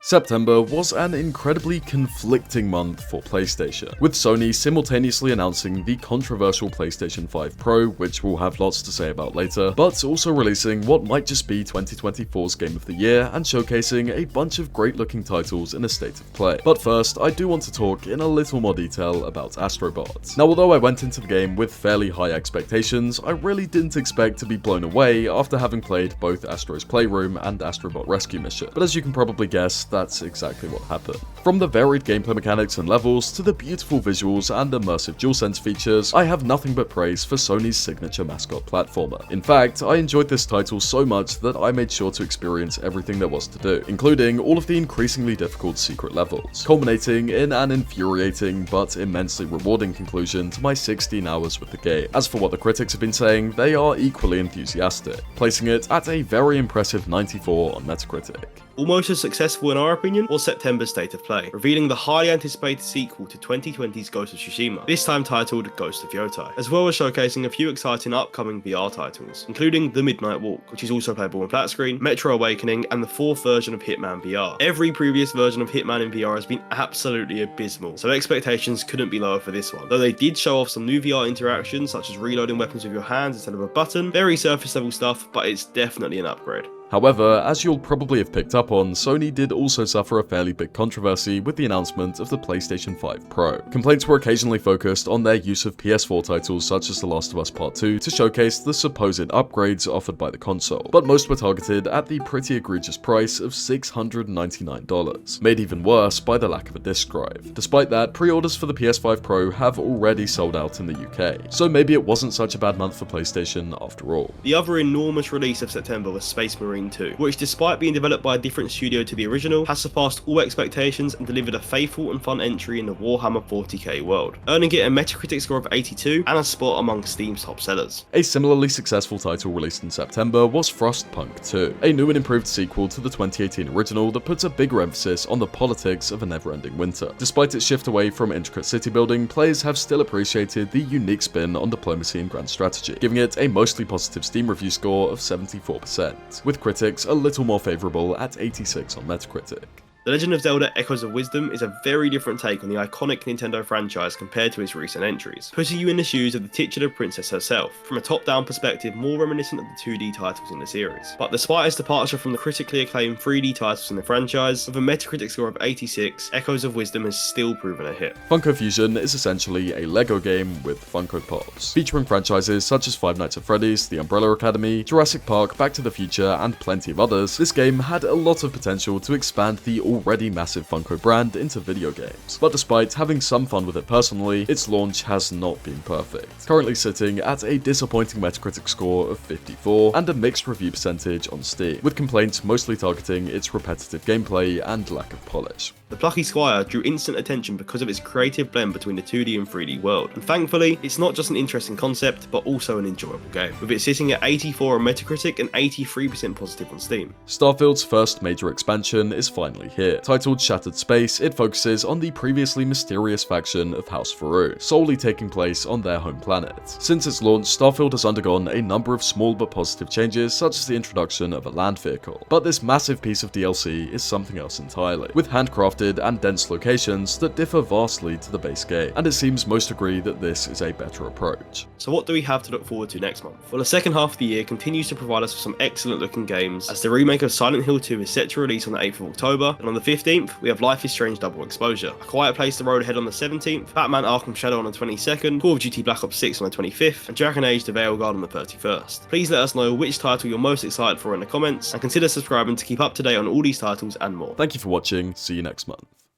September was an incredibly conflicting month for PlayStation, with Sony simultaneously announcing the controversial PlayStation 5 Pro, which we'll have lots to say about later, but also releasing what might just be 2024's Game of the Year and showcasing a bunch of great looking titles in a state of play. But first, I do want to talk in a little more detail about Astro Bot. Now, although I went into the game with fairly high expectations, I really didn't expect to be blown away after having played both Astro's Playroom and Astro Bot Rescue Mission. But as you can probably guess, that's exactly what happened. From the varied gameplay mechanics and levels to the beautiful visuals and immersive DualSense features, I have nothing but praise for Sony's signature mascot platformer. In fact, I enjoyed this title so much that I made sure to experience everything there was to do, including all of the increasingly difficult secret levels, culminating in an infuriating but immensely rewarding conclusion to my 16 hours with the game. As for what the critics have been saying, they are equally enthusiastic, placing it at a very impressive 94 on Metacritic. Almost as successful in our opinion was September's State of Play, revealing the highly anticipated sequel to 2020's Ghost of Tsushima, this time titled Ghost of Yotai, as well as showcasing a few exciting upcoming VR titles, including The Midnight Walk, which is also playable on flat screen, Metro Awakening, and the 4th version of Hitman VR. Every previous version of Hitman in VR has been absolutely abysmal, so expectations couldn't be lower for this one. Though they did show off some new VR interactions, such as reloading weapons with your hands instead of a button, very surface level stuff, but it's definitely an upgrade. However, as you'll probably have picked up on, Sony did also suffer a fairly big controversy with the announcement of the PlayStation 5 Pro. Complaints were occasionally focused on their use of PS4 titles such as The Last of Us Part 2 to showcase the supposed upgrades offered by the console, but most were targeted at the pretty egregious price of $699, made even worse by the lack of a disc drive. Despite that, pre-orders for the PS5 Pro have already sold out in the UK, so maybe it wasn't such a bad month for PlayStation after all. The other enormous release of September was Space Marine 2, which despite being developed by a different studio to the original, has surpassed all expectations and delivered a faithful and fun entry in the Warhammer 40k world, earning it a Metacritic score of 82 and a spot among Steam's top sellers. A similarly successful title released in September was Frostpunk 2, a new and improved sequel to the 2018 original that puts a bigger emphasis on the politics of a never-ending winter. Despite its shift away from intricate city building, players have still appreciated the unique spin on diplomacy and grand strategy, giving it a mostly positive Steam review score of 74%, with critics a little more favourable at 86 on Metacritic. The Legend of Zelda Echoes of Wisdom is a very different take on the iconic Nintendo franchise compared to its recent entries, putting you in the shoes of the titular princess herself, from a top-down perspective more reminiscent of the 2D titles in the series. But despite its departure from the critically acclaimed 3D titles in the franchise, with a Metacritic score of 86, Echoes of Wisdom has still proven a hit. Funko Fusion is essentially a LEGO game with Funko Pops, featuring franchises such as Five Nights at Freddy's, The Umbrella Academy, Jurassic Park, Back to the Future, and plenty of others. This game had a lot of potential to expand the already massive Funko brand into video games, but despite having some fun with it personally, its launch has not been perfect, currently sitting at a disappointing Metacritic score of 54 and a mixed review percentage on Steam, with complaints mostly targeting its repetitive gameplay and lack of polish. The Plucky Squire drew instant attention because of its creative blend between the 2D and 3D world, and thankfully, it's not just an interesting concept, but also an enjoyable game, with it sitting at 84 on Metacritic and 83% positive on Steam. Starfield's first major expansion is finally here. Titled Shattered Space, it focuses on the previously mysterious faction of House Faroux, solely taking place on their home planet. Since its launch, Starfield has undergone a number of small but positive changes, such as the introduction of a land vehicle, but this massive piece of DLC is something else entirely, with handcrafted and dense locations that differ vastly to the base game, and it seems most agree that this is a better approach. So what do we have to look forward to next month? Well, the second half of the year continues to provide us with some excellent looking games, as the remake of Silent Hill 2 is set to release on the 8th of October, and on the 15th, we have Life is Strange Double Exposure, A Quiet Place: The Road Ahead on the 17th, Batman Arkham Shadow on the 22nd, Call of Duty Black Ops 6 on the 25th, and Dragon Age: The Veilguard on the 31st. Please let us know which title you're most excited for in the comments, and consider subscribing to keep up to date on all these titles and more. Thank you for watching, see you next month.